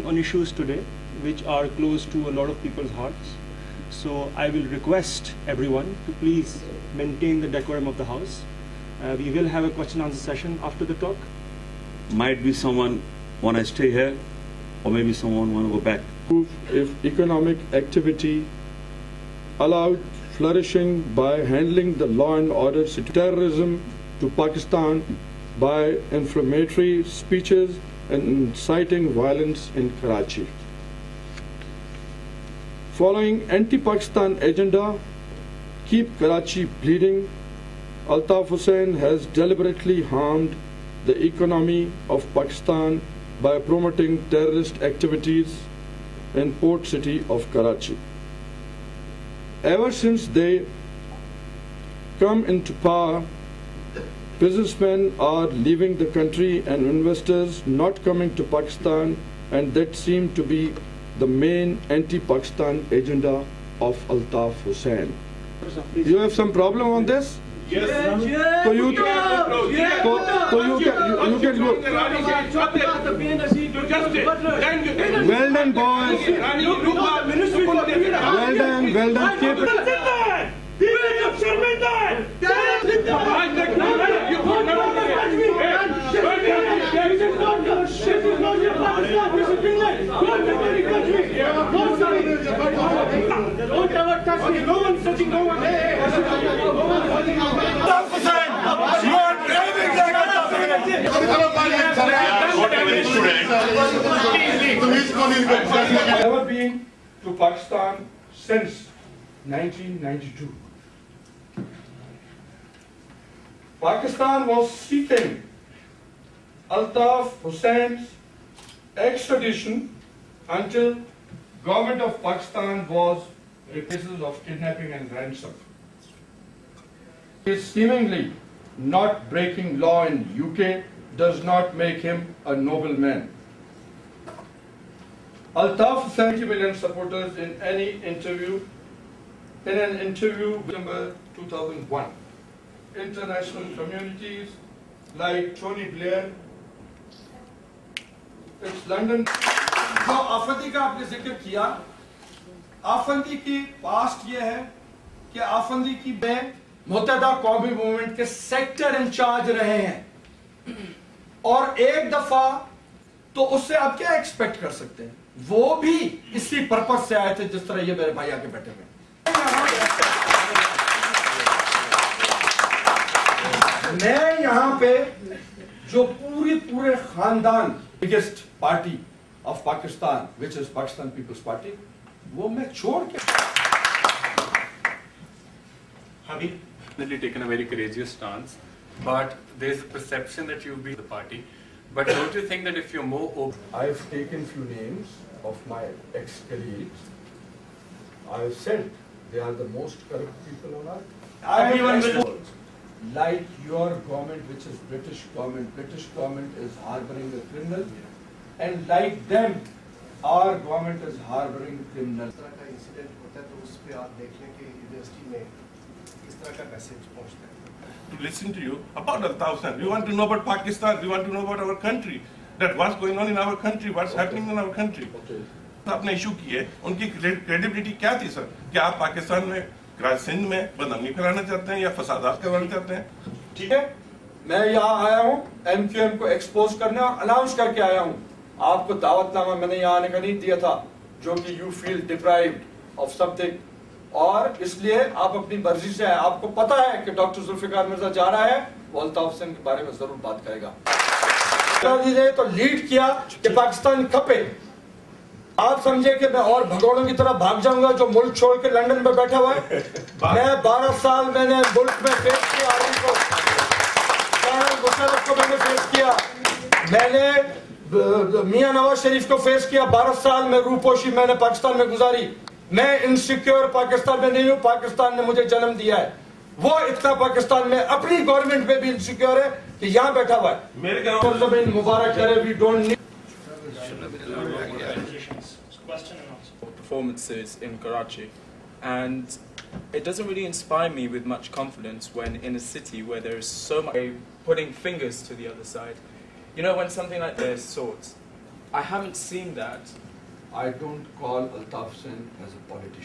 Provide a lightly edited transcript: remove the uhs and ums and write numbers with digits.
On issues today which are close to a lot of people's hearts. So I will request everyone to please maintain the decorum of the House. We will have a question and answer session after the talk. Might be someone want to stay here, or maybe someone want to go back. If economic activity allowed flourishing by handling the law and order, terrorism to Pakistan by inflammatory speeches and inciting violence in Karachi. Following anti-Pakistan agenda, keep Karachi bleeding, Altaf Hussain has deliberately harmed the economy of Pakistan by promoting terrorist activities in port city of Karachi. Ever since they come into power, businessmen are leaving the country and investors not coming to Pakistan, and that seemed to be the main anti-Pakistan agenda of Altaf Hussain. You have some problem on this? Yes. So you can go. Well done, boys. Well done. Keep it. No one's touching no one. Never been to Pakistan since 1992. Pakistan was seeking Altaf Hussain's extradition until government of Pakistan was in cases of kidnapping and ransom. His seemingly not breaking law in UK does not make him a noble man. Altaf Hussain 20 million supporters in an interview December 2001. International communities like Tony Blair, it's London. जो आफंदी का आपने जिक्र किया, आफंदी की past ये है कि आफंदी की मुत्तहदा कौमी मूवमेंट के सेक्टर इंचार्ज रहे हैं, और एक दफा तो उससे आप क्या एक्सपेक्ट कर सकते हैं? वो भी इसी पर्पस से आए थे जिस तरह ये मेरे भाई आके बैठे हुए। मैं यहां पे जो पूरे खानदान biggest party of Pakistan, which is Pakistan People's Party, वो मैं छोड़ के Habib definitely taken a very courageous stance, but there's a perception that you've been the party. But don't you think that if you're more open? I've taken few names of my ex-colleagues. I've said they are the most corrupt people on earth. everyone will Like your government, which is British government is harboring a criminal, and like them, our government is harboring criminals. इस तरह का incident होता है तो उस पे आप देख लें कि यूनिवर्सिटी में किस तरह का मैसेज पहुंचता है. To listen to you about Altaf Hussain. We want to know about Pakistan. We want to know about our country. That what's going on in our country, what's happening in our country. आपने issue किए, उनकी credibility क्या थी sir? क्या आप पाकिस्तान में सिंध में बदनामी फैलाना चाहते हैं या फसादात करवाना चाहते हैं? ठीक है, मैं यहाँ आया हूँ MQM को एक्सपोज करने और अनाउंस करके आया हूँ. आपको दावतनामा मैंने यहाँ आने का नहीं दिया था, जो कि you feel deprived of something, और इसलिए आप अपनी मर्जी से आए. आपको पता है कि डॉक्टर जुल्फिकार मिर्जा जा रहा है, वो अल्ताफ हुसैन के बारे में जरूर बात करेगा. तो लीड किया कि पाकिस्तान खपे. आप समझे कि मैं और भगोड़ों की तरह भाग जाऊंगा जो मुल्क छोड़ के लंदन में बैठा हुआ है? मैं 12 साल मैंने मुल्क में फेस किया, आर्मी को, मुशर्रफ को मैंने फेस किया, मैंने मियां नवाज शरीफ को फेस किया. 12 साल में रूपोशी मैंने पाकिस्तान में गुजारी. मैं इनसिक्योर पाकिस्तान में नहीं हूं, पाकिस्तान ने मुझे जन्म दिया है. वो इतना पाकिस्तान में अपनी गवर्नमेंट में भी इनसिक्योर है कि यहाँ बैठा हुआ है. मेरे जमीन मुबारक करे. We don't need performances in Karachi, and it doesn't really inspire me with much confidence when in a city where there is so much putting fingers to the other side. You know, when something like this sorts, I haven't seen that. I don't call Altaf Hussain as a politician.